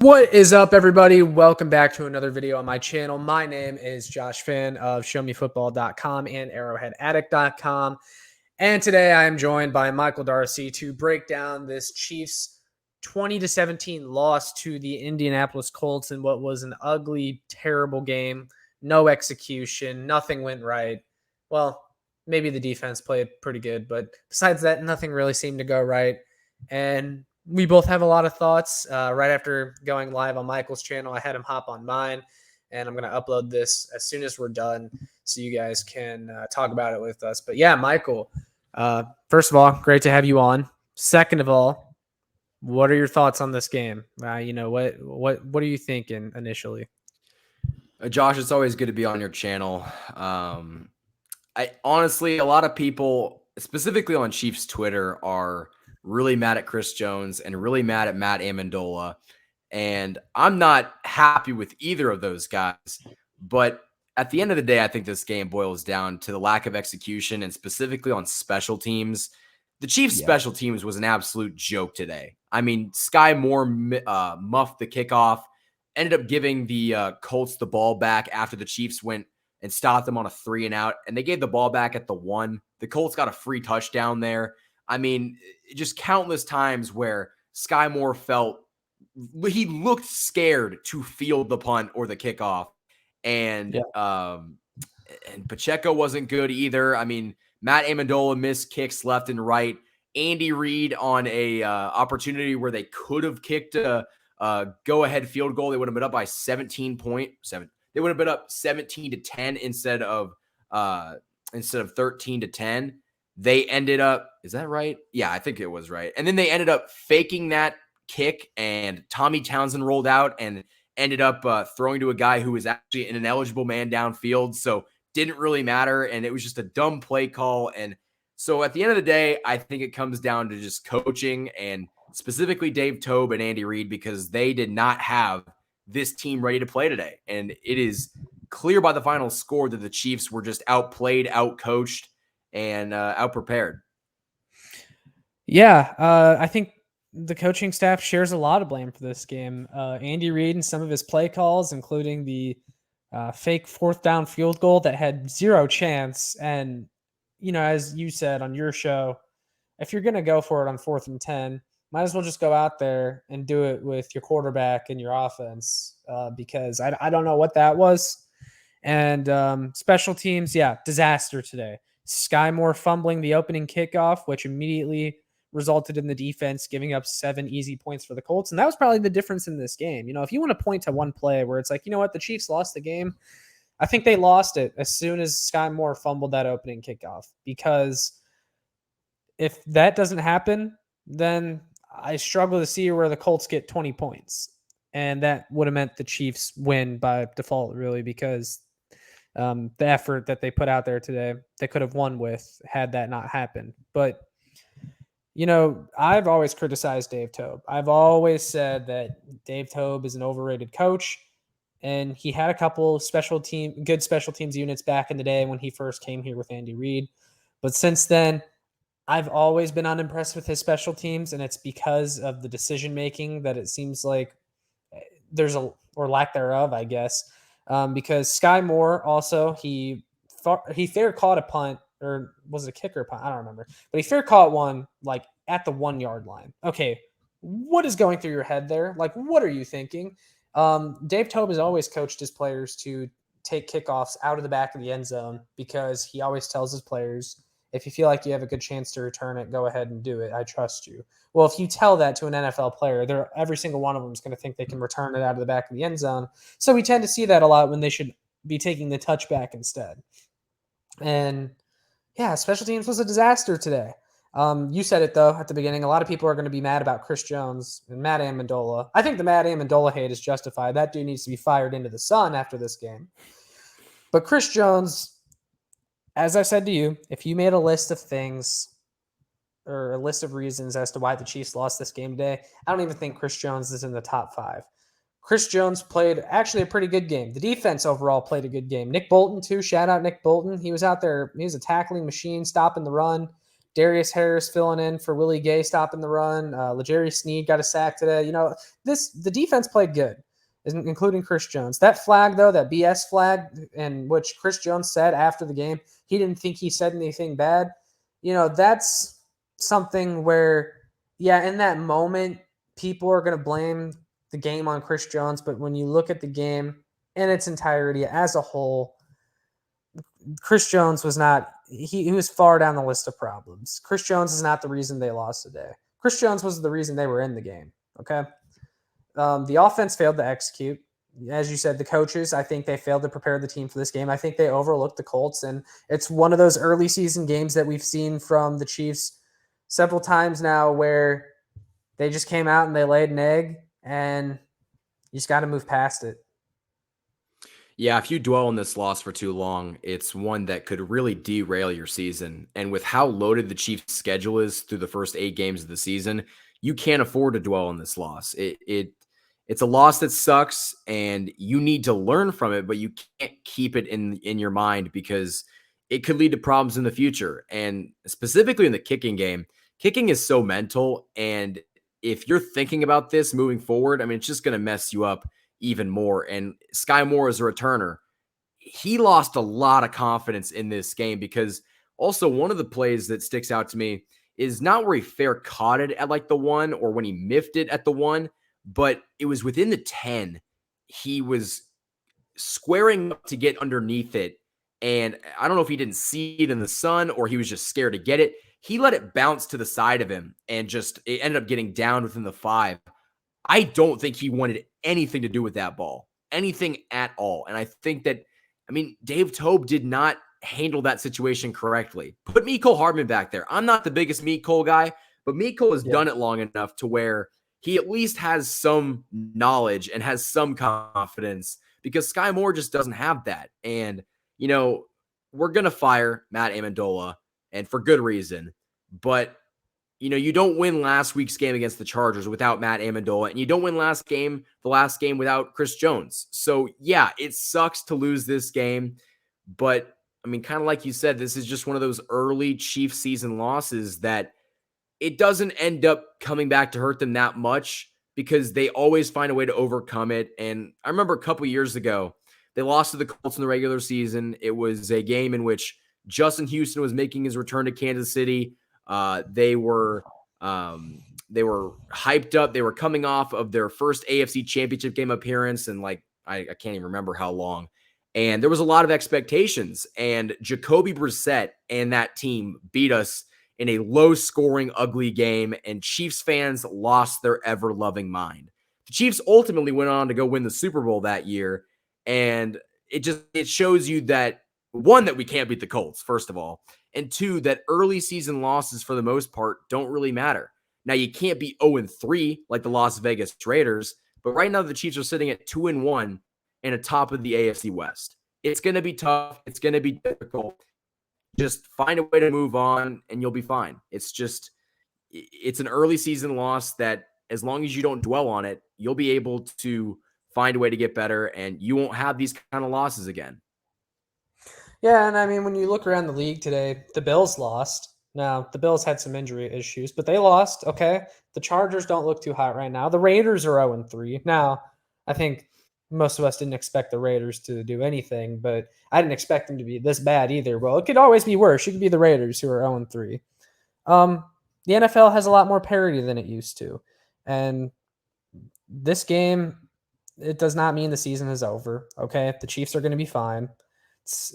What is up, everybody? Welcome back to another video on my channel. My name is Josh Finn of ShowMeFootball.com and ArrowheadAddict.com. And today I am joined by Michael Darcy to break down this Chiefs 20-17 loss to the Indianapolis Colts in what was an ugly, terrible game. No execution. Nothing went right. Well, maybe the defense played pretty good, but besides that, nothing really seemed to go right. And we both have a lot of thoughts. Right after going live on Michael's channel, I had him hop on mine, and I'm going to upload this as soon as we're done so you guys can talk about it with us. But yeah, Michael, first of all, great to have you on. Second of all, what are your thoughts on this game? What are you thinking initially? Josh, it's always good to be on your channel. I honestly, a lot of people, specifically on Chiefs Twitter, are really mad at Chris Jones and really mad at Matt Amendola. And I'm not happy with either of those guys. But at the end of the day, I think this game boils down to the lack of execution, and specifically on special teams. The Chiefs' special teams was an absolute joke today. I mean, Sky Moore muffed the kickoff, ended up giving the Colts the ball back after the Chiefs went and stopped them on a 3-and-out, and they gave the ball back at the 1. The Colts got a free touchdown there. I mean, just countless times where Sky Moore he looked scared to field the punt or the kickoff. And Pacheco wasn't good either. I mean, Matt Amendola missed kicks left and right. Andy Reid on a opportunity where they could have kicked a go-ahead field goal. They would have been up by 17.7. They would have been up 17-10 instead of 13-10. They ended up, is that right? Yeah, I think it was right. And then they ended up faking that kick, and Tommy Townsend rolled out and ended up throwing to a guy who was actually an ineligible man downfield. So didn't really matter. And it was just a dumb play call. And so at the end of the day, I think it comes down to just coaching, and specifically Dave Toub and Andy Reid, because they did not have this team ready to play today. And it is clear by the final score that the Chiefs were just outplayed, outcoached, and outprepared. Yeah, I think the coaching staff shares a lot of blame for this game. Andy Reid and some of his play calls, including the fake 4th down field goal that had zero chance. And, as you said on your show, if you're going to go for it on 4th and 10, might as well just go out there and do it with your quarterback and your offense, because I don't know what that was. And special teams, disaster today. Sky Moore fumbling the opening kickoff, which immediately resulted in the defense giving up 7 easy points for the Colts. And that was probably the difference in this game. If you want to point to one play where it's like, the Chiefs lost the game, I think they lost it as soon as Sky Moore fumbled that opening kickoff. Because if that doesn't happen, then I struggle to see where the Colts get 20 points. And that would have meant the Chiefs win by default, really, because the effort that they put out there today, they could have won with had that not happened. But, I've always criticized Dave Toub. I've always said that Dave Toub is an overrated coach, and he had a couple good special teams units back in the day when he first came here with Andy Reid. But since then, I've always been unimpressed with his special teams, and it's because of the decision-making that it seems like there's or lack thereof, I guess. Because Sky Moore also, he fair caught a punt, or was it a kicker punt? I don't remember. But he fair caught one like at the 1-yard line. Okay, what is going through your head there? Like, what are you thinking? Dave Toub has always coached his players to take kickoffs out of the back of the end zone, because he always tells his players, if you feel like you have a good chance to return it, go ahead and do it. I trust you. Well, if you tell that to an NFL player, every single one of them is going to think they can return it out of the back of the end zone. So we tend to see that a lot when they should be taking the touchback instead. And yeah, special teams was a disaster today. You said it, though, at the beginning. A lot of people are going to be mad about Chris Jones and Matt Amendola. I think the Matt Amendola hate is justified. That dude needs to be fired into the sun after this game. But Chris Jones, as I said to you, if you made a list of things or a list of reasons as to why the Chiefs lost this game today, I don't even think Chris Jones is in the top 5. Chris Jones played actually a pretty good game. The defense overall played a good game. Nick Bolton, too. Shout out Nick Bolton. He was out there. He was a tackling machine, stopping the run. Darius Harris filling in for Willie Gay stopping the run. L'Jarius Sneed got a sack today. The defense played good, including Chris Jones. That flag, though, that BS flag, in which Chris Jones said after the game he didn't think he said anything bad, that's something where, yeah, in that moment, people are going to blame the game on Chris Jones. But when you look at the game in its entirety as a whole, Chris Jones was not, he was far down the list of problems. Chris Jones is not the reason they lost today. Chris Jones was the reason they were in the game. Okay. The offense failed to execute. As you said, the coaches, I think they failed to prepare the team for this game. I think they overlooked the Colts, and it's one of those early season games that we've seen from the Chiefs several times now where they just came out and they laid an egg, and you just got to move past it. Yeah, if you dwell on this loss for too long, it's one that could really derail your season. And with how loaded the Chiefs' schedule is through the first 8 games of the season, you can't afford to dwell on this loss. It's a loss that sucks, and you need to learn from it, but you can't keep it in your mind because it could lead to problems in the future. And specifically in the kicking game, kicking is so mental, and if you're thinking about this moving forward, I mean, it's just going to mess you up even more. And Sky Moore as a returner, he lost a lot of confidence in this game because also one of the plays that sticks out to me is not where he fair caught it at like the 1 or when he miffed it at the 1, but it was within the 10. He was squaring up to get underneath it. And I don't know if he didn't see it in the sun or he was just scared to get it. He let it bounce to the side of him and it ended up getting down within the 5. I don't think he wanted anything to do with that ball, anything at all. And I think that, Dave Tobe did not handle that situation correctly. Put Mecole Hardman back there. I'm not the biggest Mecole guy, but Mecole has done it long enough to where he at least has some knowledge and has some confidence because Sky Moore just doesn't have that. And, we're going to fire Matt Amendola, and for good reason. But you don't win last week's game against the Chargers without Matt Amendola, and you don't win the last game without Chris Jones. So, yeah, it sucks to lose this game. But, kind of like you said, this is just one of those early Chiefs season losses that it doesn't end up coming back to hurt them that much because they always find a way to overcome it. And I remember a couple years ago, they lost to the Colts in the regular season. It was a game in which Justin Houston was making his return to Kansas City. They were hyped up. They were coming off of their first AFC Championship game appearance, and I can't even remember how long. And there was a lot of expectations. And Jacoby Brissett and that team beat us in a low-scoring, ugly game, and Chiefs fans lost their ever-loving mind. The Chiefs ultimately went on to go win the Super Bowl that year, and it shows you that, one, that we can't beat the Colts, first of all, and 2, that early season losses for the most part don't really matter. Now, you can't be 0-3 like the Las Vegas Raiders, but right now the Chiefs are sitting at 2-1 and atop of the AFC West. It's going to be tough. It's going to be difficult. Just find a way to move on and you'll be fine. It's an early season loss that as long as you don't dwell on it, you'll be able to find a way to get better and you won't have these kind of losses again. Yeah, and when you look around the league today, the Bills lost. Now, the Bills had some injury issues, but they lost, okay? The Chargers don't look too hot right now. The Raiders are 0-3. Now, I think most of us didn't expect the Raiders to do anything, but I didn't expect them to be this bad either. Well, it could always be worse. It could be the Raiders who are 0-3. The NFL has a lot more parity than it used to. And this game, it does not mean the season is over, okay? The Chiefs are going to be fine.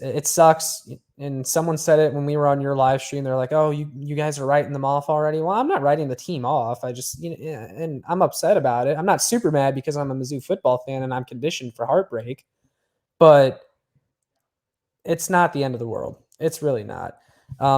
It sucks. And someone said it when we were on your live stream. They're like, oh, you guys are writing them off already. Well, I'm not writing the team off. I just, and I'm upset about it. I'm not super mad because I'm a Mizzou football fan and I'm conditioned for heartbreak, but it's not the end of the world. It's really not.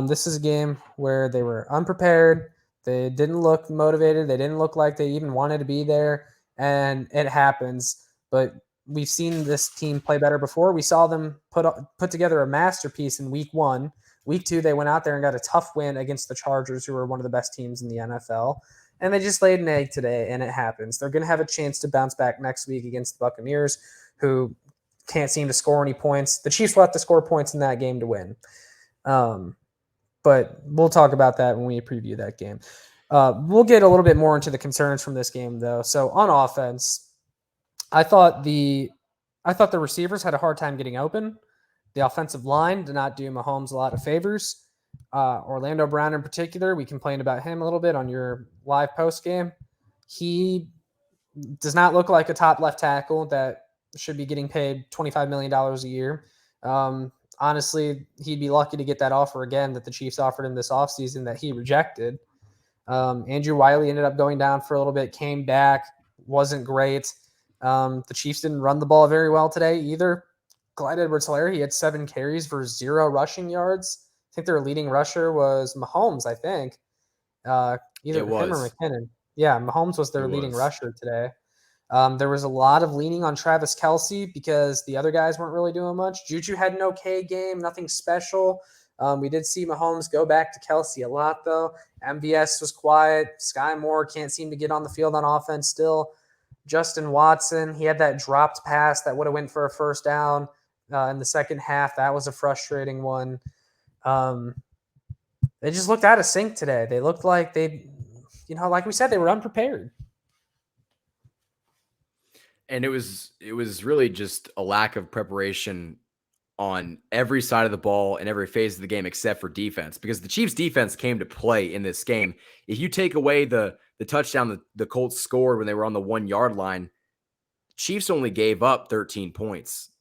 This is a game where they were unprepared. They didn't look motivated. They didn't look like they even wanted to be there, and it happens. But we've seen this team play better before. We saw them put together a masterpiece in week 1. Week 2, they went out there and got a tough win against the Chargers, who are one of the best teams in the NFL. And they just laid an egg today, and it happens. They're going to have a chance to bounce back next week against the Buccaneers, who can't seem to score any points. The Chiefs will have to score points in that game to win. But but we'll talk about that when we preview that game. We'll get a little bit more into the concerns from this game, though. So on offense, I thought the receivers had a hard time getting open. The offensive line did not do Mahomes a lot of favors. Orlando Brown in particular, we complained about him a little bit on your live post game. He does not look like a top left tackle that should be getting paid $25 million a year. Honestly, he'd be lucky to get that offer again that the Chiefs offered him this offseason that he rejected. Andrew Wiley ended up going down for a little bit, came back, wasn't great. The Chiefs didn't run the ball very well today either. Clyde Edwards-Helaire, he had 7 carries for 0 rushing yards. I think their leading rusher was Mahomes, I think. Either him or McKinnon. Yeah, Mahomes was their leading rusher today. There was a lot of leaning on Travis Kelce because the other guys weren't really doing much. Juju had an okay game, nothing special. We did see Mahomes go back to Kelce a lot, though. MVS was quiet. Sky Moore can't seem to get on the field on offense still. Justin Watson, he had that dropped pass that would have went for a first down in the second half. That was a frustrating one. They just looked out of sync today. They looked like like we said, they were unprepared. And it was really just a lack of preparation on every side of the ball and every phase of the game except for defense, because the Chiefs defense came to play in this game. If you take away the touchdown the Colts scored when they were on the 1-yard line, Chiefs only gave up 13 points.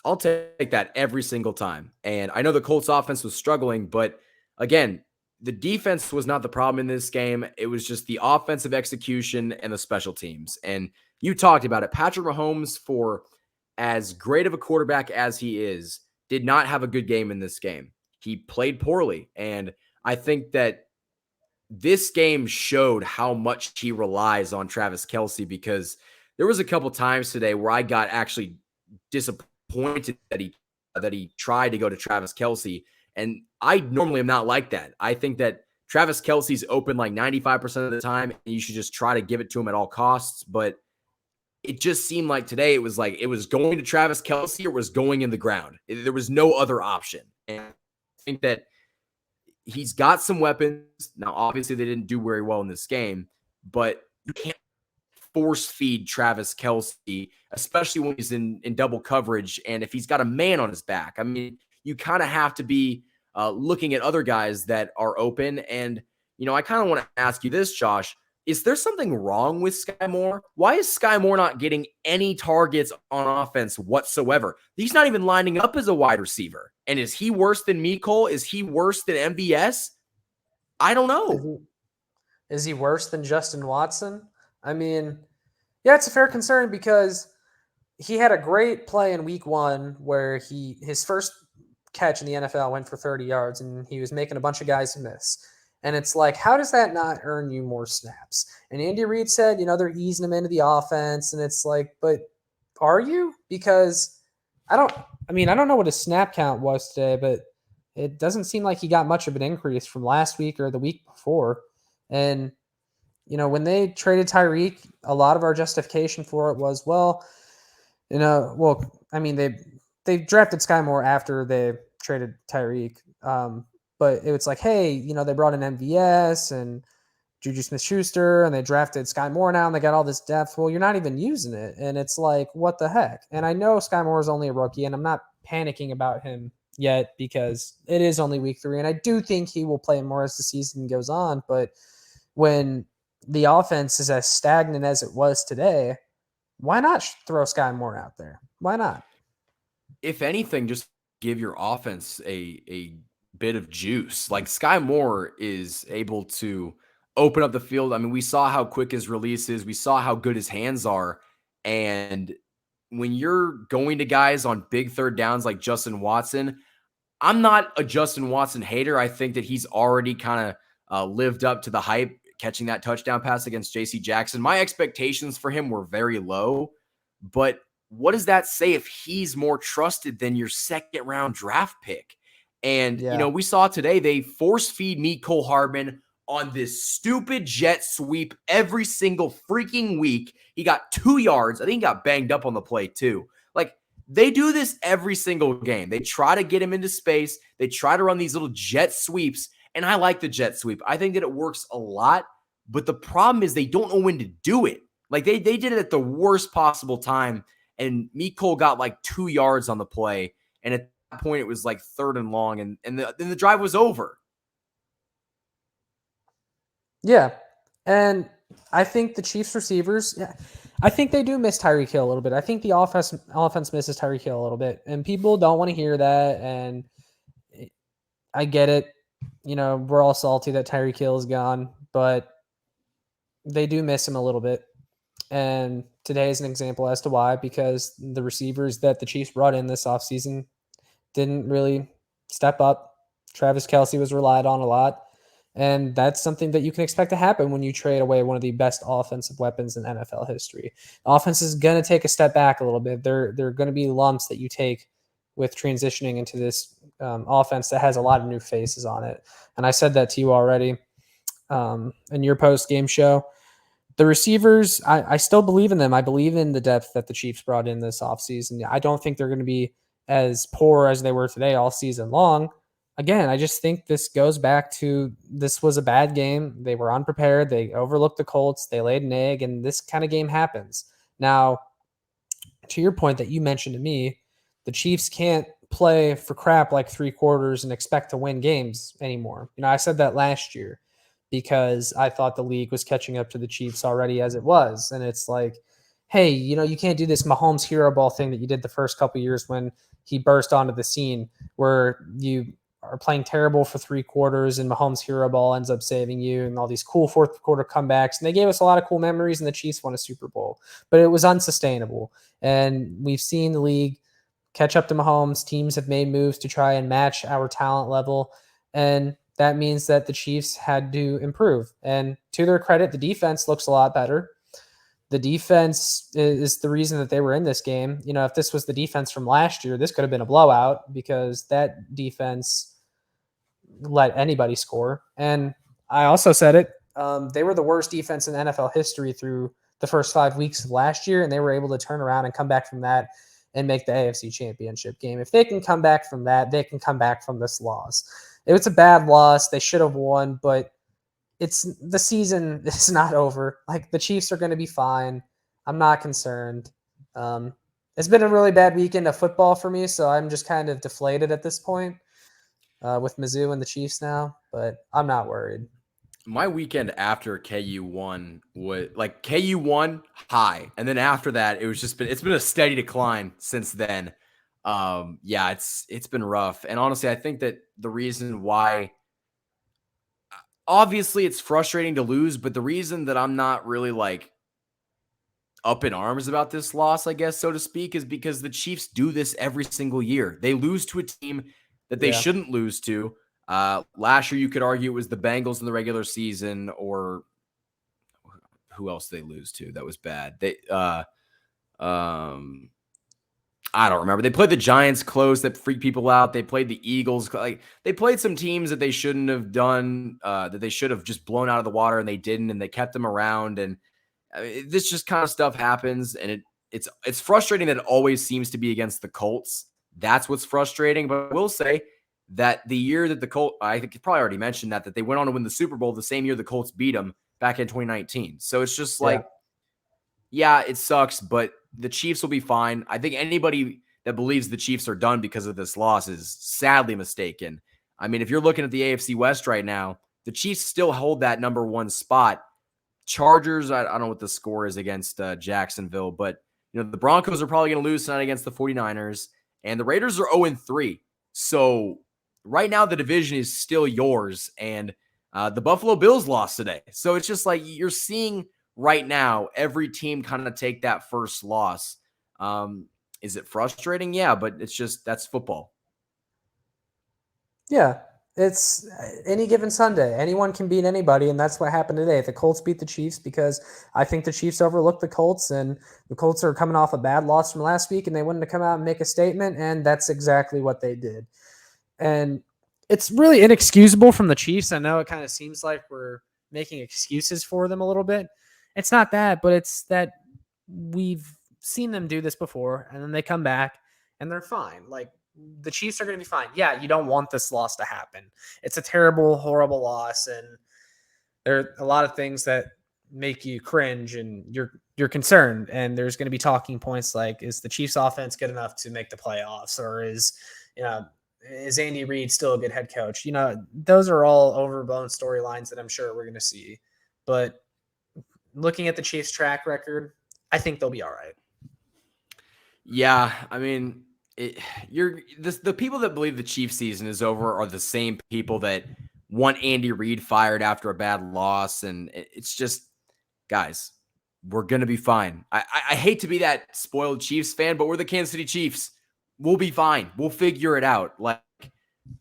I'll take that every single time. And I know the Colts offense was struggling, but again, the defense was not the problem in this game. It was just the offensive execution and the special teams. And you talked about it. Patrick Mahomes, for as great of a quarterback as he is, did not have a good game in this game. He played poorly. And I think that this game showed how much he relies on Travis Kelce, because there was a couple times today where I got actually disappointed that he tried to go to Travis Kelce. And I normally am not like that. I think that Travis Kelce's open like 95% of the time, and you should just try to give it to him at all costs. But it just seemed like today it was going to Travis Kelce or was going in the ground. There was no other option. And I think that he's got some weapons. Now, obviously, they didn't do very well in this game, but you can't force feed Travis Kelce, especially when he's in double coverage and if he's got a man on his back. I mean, you kind of have to be looking at other guys that are open. And, I kind of want to ask you this, Josh. Is there something wrong with Sky Moore? Why is Sky Moore not getting any targets on offense whatsoever? He's not even lining up as a wide receiver. And is he worse than Mecole? Is he worse than MVS? I don't know. Is he worse than Justin Watson? I mean, yeah, it's a fair concern because he had a great play in week 1 where his first catch in the NFL went for 30 yards and he was making a bunch of guys miss. And it's like, how does that not earn you more snaps? And Andy Reid said, they're easing him into the offense. And it's like, but are you? Because I don't know what his snap count was today, but it doesn't seem like he got much of an increase from last week or the week before. And, when they traded Tyreek, a lot of our justification for it was, they drafted Sky Moore after they traded Tyreek. But it was like, hey, they brought in MVS and Juju Smith-Schuster and they drafted Sky Moore now and they got all this depth. Well, you're not even using it. And it's like, what the heck? And I know Sky Moore is only a rookie and I'm not panicking about him yet because it is only week 3. And I do think he will play more as the season goes on. But when the offense is as stagnant as it was today, why not throw Sky Moore out there? Why not? If anything, just give your offense a bit of juice. Like Sky Moore is able to open up the field. I mean, we saw how quick his release is. We saw how good his hands are. And when you're going to guys on big third downs like Justin Watson, I'm not a Justin Watson hater. I think that he's already kind of lived up to the hype, catching that touchdown pass against JC Jackson. My expectations for him were very low, but what does that say if he's more trusted than your second round draft pick? And, we saw today they force feed Mecole Hardman on this stupid jet sweep every single freaking week. He got 2 yards. I think he got banged up on the play too. Like, They do this every single game. They try to get him into space. They try to run these little jet sweeps, and I like the jet sweep. I think that it works a lot, but the problem is they don't know when to do it. Like they did it at the worst possible time, and Mecole got like 2 yards on the play, and at that point it was like 3rd and long, and then the drive was over. Yeah, and I think the Chiefs receivers, I think they do miss Tyreek Hill a little bit. I think the offense misses Tyreek Hill a little bit, and people don't want to hear that. And I get it. You know, we're all salty that Tyreek Hill is gone, but they do miss him a little bit. And today is an example as to why, because the receivers that the Chiefs brought in this offseason didn't really step up. Travis Kelce was relied on a lot. And that's something that you can expect to happen when you trade away one of the best offensive weapons in NFL history. Offense is going to take a step back a little bit. There are going to be lumps that you take with transitioning into this offense that has a lot of new faces on it. And I said that to you already in your post-game show. The receivers, I still believe in them. I believe in the depth that the Chiefs brought in this offseason. I don't think they're going to be as poor as they were today all season long. Again, I just think this goes back to this was a bad game. They were unprepared. They overlooked the Colts. They laid an egg, and this kind of game happens. Now, to your point that you mentioned to me, the Chiefs can't play for crap like 3 quarters and expect to win games anymore. You know, I said that last year because I thought the league was catching up to the Chiefs already as it was. And it's like, hey, you know, you can't do this Mahomes hero ball thing that you did the first couple of years when he burst onto the scene where you are playing terrible for 3 quarters and Mahomes hero ball ends up saving you and all these cool fourth quarter comebacks. And they gave us a lot of cool memories and the Chiefs won a Super Bowl, but it was unsustainable. And we've seen the league catch up to Mahomes. Teams have made moves to try and match our talent level. And that means that the Chiefs had to improve. And to their credit, the defense looks a lot better. The defense is the reason that they were in this game. You know, if this was the defense from last year, this could have been a blowout because that defense let anybody score. And I also said it. They were the worst defense in NFL history through the first 5 weeks of last year, and they were able to turn around and come back from that and make the AFC Championship game. If they can come back from that, they can come back from this loss. It was a bad loss. They should have won, but the season is not over. Like, the Chiefs are going to be fine. I'm not concerned. It's been a really bad weekend of football for me, so I'm just kind of deflated at this point with Mizzou and the Chiefs now, but I'm not worried. My weekend after KU won was like KU won high, and then after that, it's been a steady decline since then. Yeah, it's been rough, and honestly, I think that the reason why, obviously, it's frustrating to lose, but the reason that I'm not really like up in arms about this loss, I guess, so to speak, is because the Chiefs do this every single year. They lose to a team that they shouldn't lose to. Last year, you could argue it was the Bengals in the regular season, or who else did they lose to? That was bad. I don't remember. They played the Giants close that freaked people out. They played the Eagles. Like, they played some teams that they shouldn't have done, that they should have just blown out of the water, and they didn't, and they kept them around. And this just kind of stuff happens, and it's frustrating that it always seems to be against the Colts. That's what's frustrating. But I will say that the year that the Colts, I think you probably already mentioned that they went on to win the Super Bowl the same year the Colts beat them back in 2019. So it's just like, yeah, it sucks, but the Chiefs will be fine. I think anybody that believes the Chiefs are done because of this loss is sadly mistaken. I mean, if you're looking at the AFC West right now, the Chiefs still hold that number 1 spot. Chargers, I don't know what the score is against Jacksonville, but you know, the Broncos are probably going to lose tonight against the 49ers, and the Raiders are 0-3. So right now the division is still yours, and the Buffalo Bills lost today. So it's just like you're seeing right now every team kind of take that first loss. Is it frustrating? Yeah, but that's football. Yeah, it's any given Sunday. Anyone can beat anybody, and that's what happened today. The Colts beat the Chiefs because I think the Chiefs overlooked the Colts, and the Colts are coming off a bad loss from last week, and they wanted to come out and make a statement, and that's exactly what they did. And it's really inexcusable from the Chiefs. I know it kind of seems like we're making excuses for them a little bit. It's not that, but it's that we've seen them do this before, and then they come back and they're fine. Like, the Chiefs are going to be fine. Yeah, you don't want this loss to happen. It's a terrible, horrible loss, and there are a lot of things that make you cringe, and you're concerned. And there's going to be talking points like, is the Chiefs offense good enough to make the playoffs, or is Andy Reid still a good head coach? Those are all overblown storylines that I'm sure we're going to see. But looking at the Chiefs' track record, I think they'll be all right. Yeah, I mean, the people that believe the Chiefs season is over are the same people that want Andy Reid fired after a bad loss, and it's just, guys, we're gonna be fine. I hate to be that spoiled Chiefs fan, but we're the Kansas City Chiefs. We'll be fine. We'll figure it out. Like,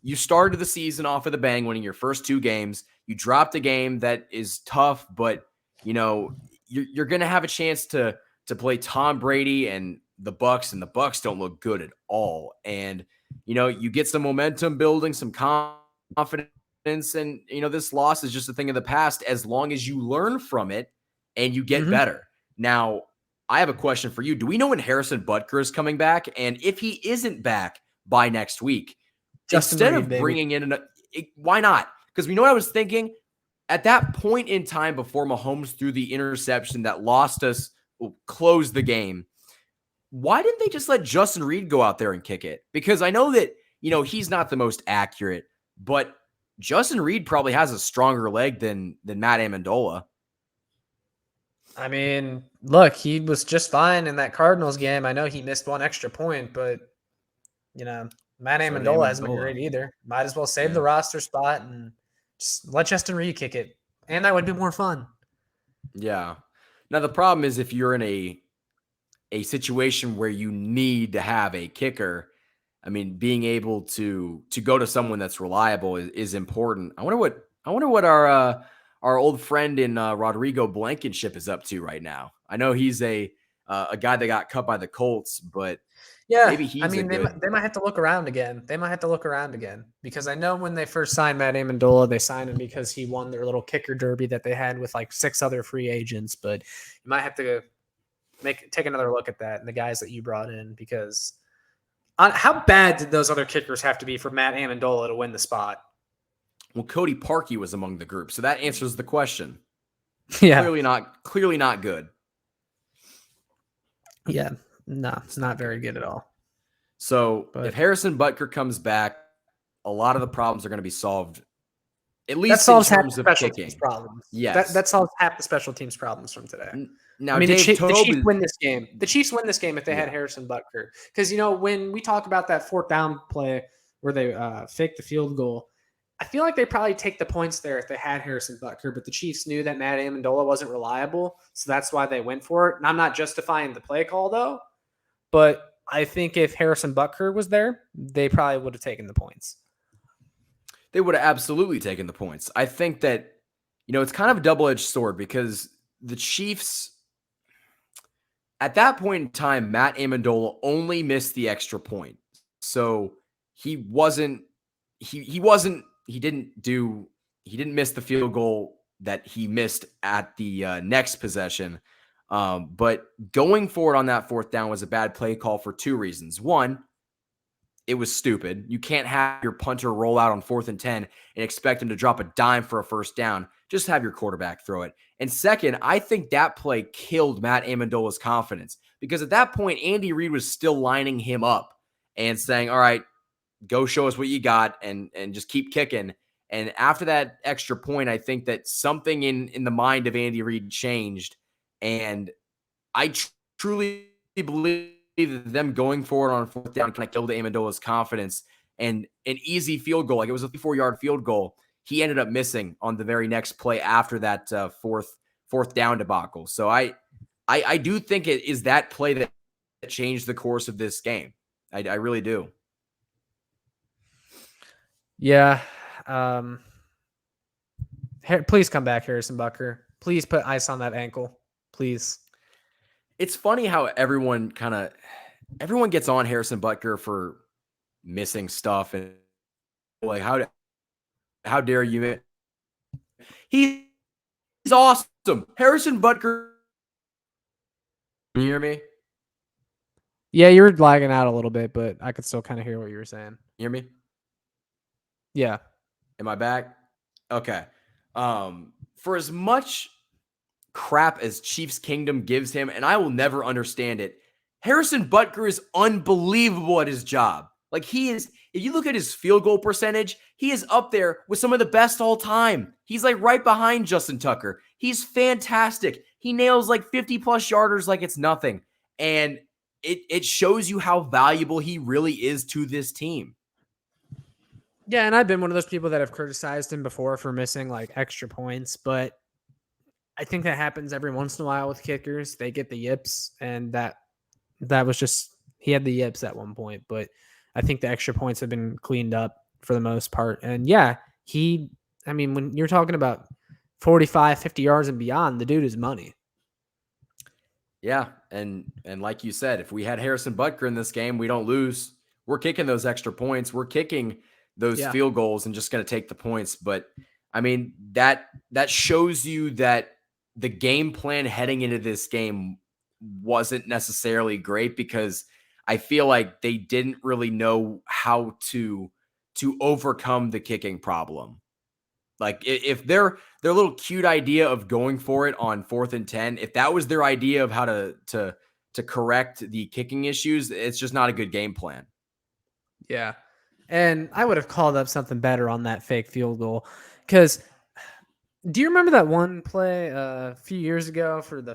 you started the season off with a bang, winning your first 2 games. You dropped a game that is tough, but you're gonna have a chance to play Tom Brady and the Bucks, and the Bucks don't look good at all. And you get some momentum building, some confidence, and this loss is just a thing of the past as long as you learn from it and you get better. Now, I have a question for you. Do we know when Harrison Butker is coming back? And if he isn't back by next week, instead of bringing in why not? Because we know what I was thinking at that point in time before Mahomes threw the interception that lost us, closed the game. Why didn't they just let Justin Reid go out there and kick it? Because I know that, he's not the most accurate, but Justin Reid probably has a stronger leg than Matt Amendola. I mean, look, he was just fine in that Cardinals game. I know he missed one extra point, but Matt Amendola hasn't been great either. Might as well save the roster spot and just let Justin Reid kick it. And that would be more fun. Yeah. Now, the problem is if you're in a situation where you need to have a kicker, I mean, being able to go to someone that's reliable is important. I wonder what our old friend in Rodrigo Blankenship is up to right now. I know he's a guy that got cut by the Colts, but yeah, maybe he's they might have to look around again. Because I know when they first signed Matt Amendola, they signed him because he won their little kicker derby that they had with like 6 other free agents. But you might have to take another look at that and the guys that you brought in, because how bad did those other kickers have to be for Matt Amendola to win the spot? Well, Cody Parkey was among the group, so that answers the question. Yeah, clearly not good. Yeah, no, it's not very good at all. So if Harrison Butker comes back, a lot of the problems are going to be solved. At least in terms of kicking. Problems. Yes, that solves half the special teams problems from today. Now, I mean, the Chiefs win this game. The Chiefs win this game if they had Harrison Butker, because when we talk about that 4th down play where they faked the field goal, I feel like they probably take the points there if they had Harrison Butker, but the Chiefs knew that Matt Amendola wasn't reliable, so that's why they went for it. And I'm not justifying the play call though, but I think if Harrison Butker was there, they probably would have taken the points. They would have absolutely taken the points. I think that, it's kind of a double-edged sword, because the Chiefs, at that point in time, Matt Amendola only missed the extra point. So he didn't miss the field goal that he missed at the next possession. But going forward on that 4th down was a bad play call for 2 reasons. One, it was stupid. You can't have your punter roll out on 4th and 10 and expect him to drop a dime for a 1st down. Just have your quarterback throw it. And second, I think that play killed Matt Amendola's confidence, because at that point, Andy Reid was still lining him up and saying, all right, go show us what you got and just keep kicking. And after that extra point, I think that something in the mind of Andy Reid changed. And I truly believe that them going forward on 4th down kind of killed Amendola's confidence. And an easy field goal, like it was a 54-yard field goal, he ended up missing on the very next play after that fourth down debacle. So I do think it is that play that changed the course of this game. I really do. Yeah. Please come back, Harrison Butker. Please put ice on that ankle. Please. It's funny how everyone gets on Harrison Butker for missing stuff, and like, how dare you? He's awesome. Harrison Butker. Can you hear me? Yeah, you were lagging out a little bit, but I could still kind of hear what you were saying. You hear me? Yeah. Am I back? Okay. For as much crap as Chiefs Kingdom gives him, and I will never understand it, Harrison Butker is unbelievable at his job. Like he is, if you look at his field goal percentage, he is up there with some of the best all time. He's like right behind Justin Tucker. He's fantastic. He nails like 50 plus yarders like it's nothing. And it shows you how valuable he really is to this team. Yeah, and I've been one of those people that have criticized him before for missing like extra points, but I think that happens every once in a while with kickers. They get the yips, and that was just he had the yips at one point, but I think the extra points have been cleaned up for the most part. And yeah, I mean, when you're talking about 45, 50 yards and beyond, the dude is money. Yeah, and like you said, if we had Harrison Butker in this game, we don't lose. We're kicking those extra points. We're kicking those Yeah. field goals and just going to take the points. But I mean, that shows you that the game plan heading into this game wasn't necessarily great, because I feel like they didn't really know how to overcome the kicking problem. Like if their little cute idea of going for it on 4th and 10, if that was their idea of how to correct the kicking issues, it's just not a good game plan. Yeah. And I would have called up something better on that fake field goal, because do you remember that one play a few years ago for the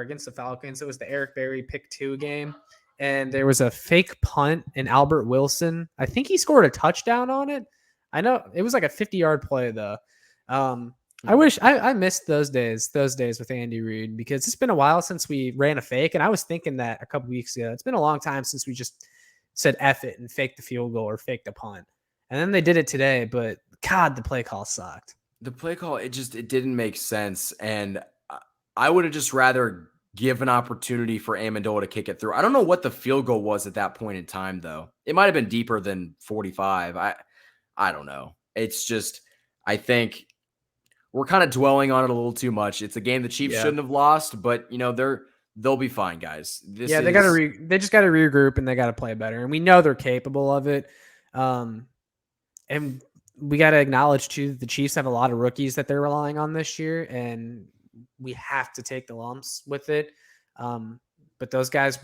against the Falcons? It was the Eric Berry pick 2 game, and there was a fake punt in Albert Wilson. I think he scored a touchdown on it. I know it was like a 50-yard play though. I wish I missed those days with Andy Reid, because it's been a while since we ran a fake, and I was thinking that a couple weeks ago. It's been a long time since we just said F it and faked the field goal or faked a punt, and then they did it today. But God, the play call sucked. The play call, it didn't make sense. And I would have just rather give an opportunity for Amendola to kick it through. I don't know what the field goal was at that point in time, though. It might have been deeper than 45. I don't know. It's just, I think we're kind of dwelling on it a little too much. It's a game the Chiefs shouldn't have lost, but they'll be fine, guys. They just got to regroup, and they got to play better. And we know they're capable of it. And we got to acknowledge too, the Chiefs have a lot of rookies that they're relying on this year, and we have to take the lumps with it. But those guys,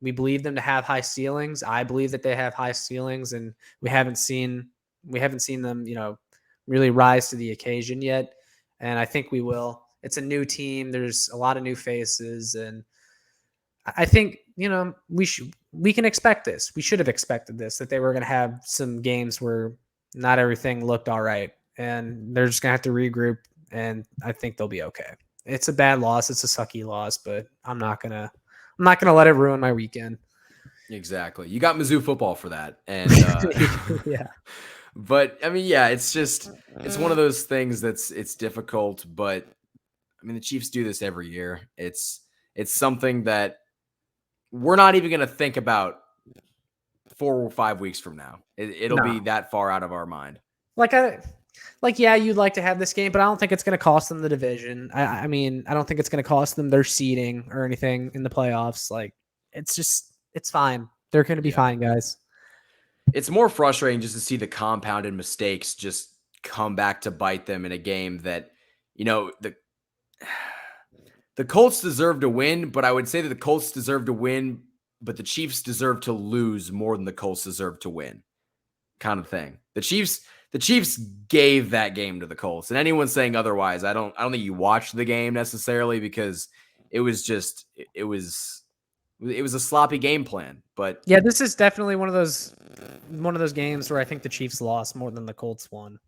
we believe them to have high ceilings. I believe that they have high ceilings, and we haven't seen them, really rise to the occasion yet. And I think we will. It's a new team. There's a lot of new faces, and I think, we can expect this. We should have expected this, that they were going to have some games where not everything looked all right, and they're just going to have to regroup, and I think they'll be okay. It's a bad loss. It's a sucky loss, but I'm not going to let it ruin my weekend. Exactly. You got Mizzou football for that. And yeah. But I mean, yeah, it's one of those things it's difficult, but I mean, the Chiefs do this every year. It's something that we're not even going to think about 4 or 5 weeks from now. It'll be that far out of our mind. Yeah, you'd like to have this game, but I don't think it's going to cost them the division. I mean, I don't think it's going to cost them their seeding or anything in the playoffs. Like, it's fine. They're going to be fine, guys. It's more frustrating just to see the compounded mistakes just come back to bite them in a game that, the Colts deserve to win, but I would say that the Colts deserve to win, but the Chiefs deserve to lose more than the Colts deserve to win, kind of thing. The Chiefs gave that game to the Colts, and anyone saying otherwise, I don't think you watched the game necessarily, because it was a sloppy game plan. But yeah, this is definitely one of those games where I think the Chiefs lost more than the Colts won.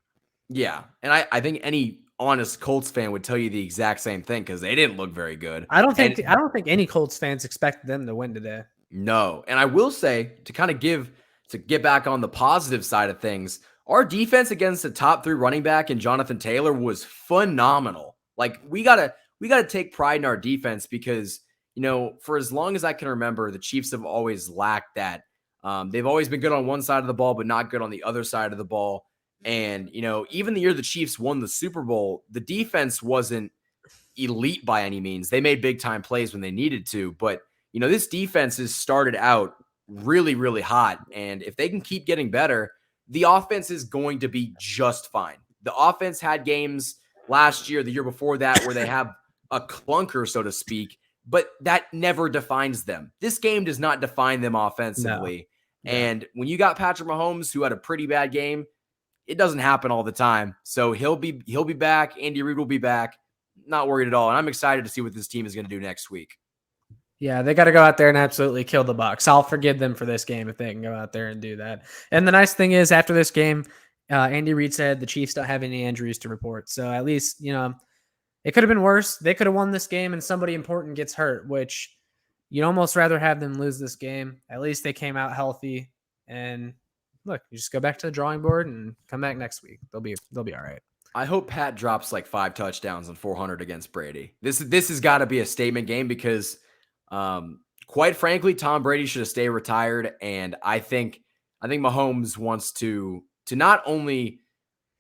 Yeah, and I think any honest Colts fan would tell you the exact same thing, because they didn't look very good. I don't think any Colts fans expected them to win today. No, and I will say, to get back on the positive side of things, our defense against the top 3 running back and Jonathan Taylor was phenomenal. Like, we gotta take pride in our defense, because for as long as I can remember, the Chiefs have always lacked that. They've always been good on one side of the ball, but not good on the other side of the ball. And, even the year the Chiefs won the Super Bowl, the defense wasn't elite by any means. They made big time plays when they needed to, but, this defense has started out really, really hot. And if they can keep getting better, the offense is going to be just fine. The offense had games last year, the year before that, where they have a clunker, so to speak, but that never defines them. This game does not define them offensively. No. And when you got Patrick Mahomes, who had a pretty bad game, it doesn't happen all the time. So he'll be back. Andy Reid will be back. Not worried at all. And I'm excited to see what this team is going to do next week. Yeah, they got to go out there and absolutely kill the Bucs. I'll forgive them for this game if they can go out there and do that. And the nice thing is, after this game, Andy Reid said the Chiefs don't have any injuries to report. So at least, it could have been worse. They could have won this game and somebody important gets hurt, which you'd almost rather have them lose this game. At least they came out healthy. And look, you just go back to the drawing board and come back next week. They'll be all right. I hope Pat drops like 5 touchdowns and 400 against Brady. This has got to be a statement game because quite frankly, Tom Brady should have stayed retired. And I think Mahomes wants to not only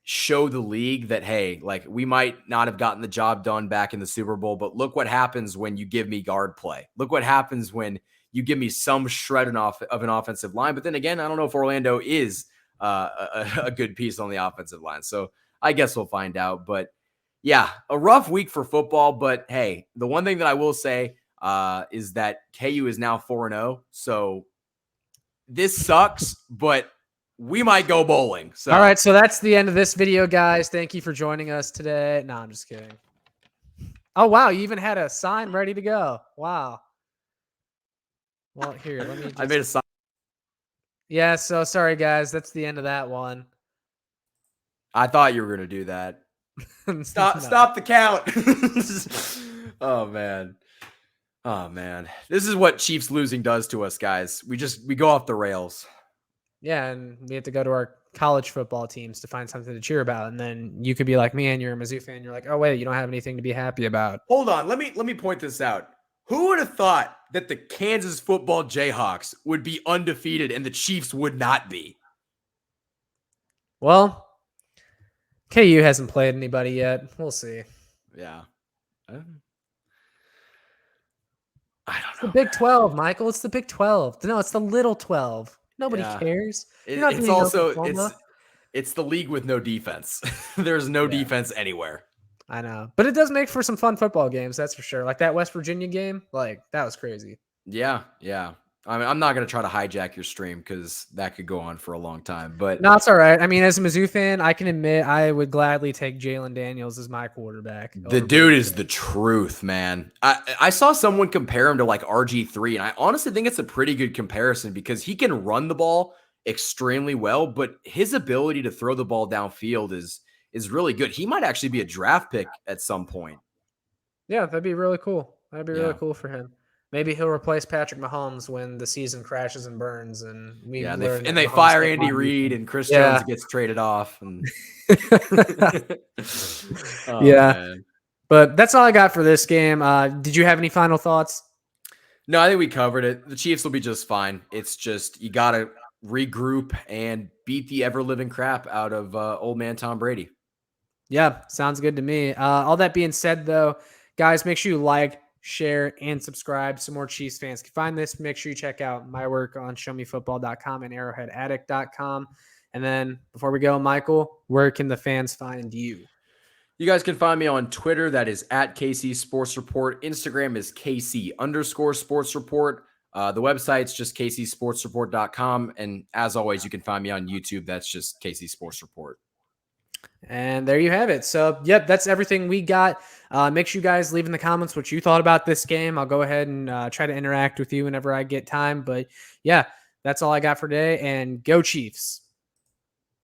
show the league that, hey, like we might not have gotten the job done back in the Super Bowl, but look what happens when you give me guard play. Look what happens when you give me some shred of an offensive line. But then again, I don't know if Orlando is a good piece on the offensive line. So I guess we'll find out. But yeah, a rough week for football. But hey, the one thing that I will say is that KU is now 4-0. So this sucks, but we might go bowling. So. All right, so that's the end of this video, guys. Thank you for joining us today. No, I'm just kidding. Oh, wow, you even had a sign ready to go. Wow. Well, here, let me just... I made a sign. Yeah, so sorry, guys. That's the end of that one. I thought you were going to do that. Stop the count. Oh, man. Oh, man. This is what Chiefs losing does to us, guys. We go off the rails. Yeah, and we have to go to our college football teams to find something to cheer about. And then you could be like me and you're a Mizzou fan. You're like, oh, wait, you don't have anything to be happy about. Hold on. Let me point this out. Who would have thought that the Kansas football Jayhawks would be undefeated and the Chiefs would not be? Well, KU hasn't played anybody yet. We'll see. Yeah. I don't know. It's the Big 12, Michael. It's the Big 12. No, it's the Little 12. Nobody cares. It's also it's the league with no defense. There's no defense anywhere. I know, but it does make for some fun football games. That's for sure. Like that West Virginia game, like that was crazy. Yeah. I mean, I'm not going to try to hijack your stream because that could go on for a long time. But no, it's all right. I mean, as a Mizzou fan, I can admit I would gladly take Jalen Daniels as my quarterback. The dude is the truth, man. I saw someone compare him to like RG3, and I honestly think it's a pretty good comparison because he can run the ball extremely well, but his ability to throw the ball downfield is really good. He might actually be a draft pick at some point. Yeah, that'd be really cool. That'd be really cool for him. Maybe he'll replace Patrick Mahomes when the season crashes and burns, and they fire Andy Reid and Chris Jones gets traded off. And... Man. But that's all I got for this game. Did you have any final thoughts? No, I think we covered it. The Chiefs will be just fine. It's just you got to regroup and beat the ever-living crap out of old man Tom Brady. Yeah, sounds good to me. All that being said, though, guys, make sure you like, share, and subscribe so more Chiefs fans can find this. Make sure you check out my work on showmefootball.com and arrowheadaddict.com. And then before we go, Michael, where can the fans find you? You guys can find me on Twitter. That is at KC Sports Report. Instagram is KC_Sports Report. The website's just kcsportsreport.com. And as always, you can find me on YouTube. That's just KC Sports Report. And there you have it. So, yep, that's everything we got. Make sure you guys leave in the comments what you thought about this game. I'll go ahead and try to interact with you whenever I get time. But, yeah, that's all I got for today. And go Chiefs.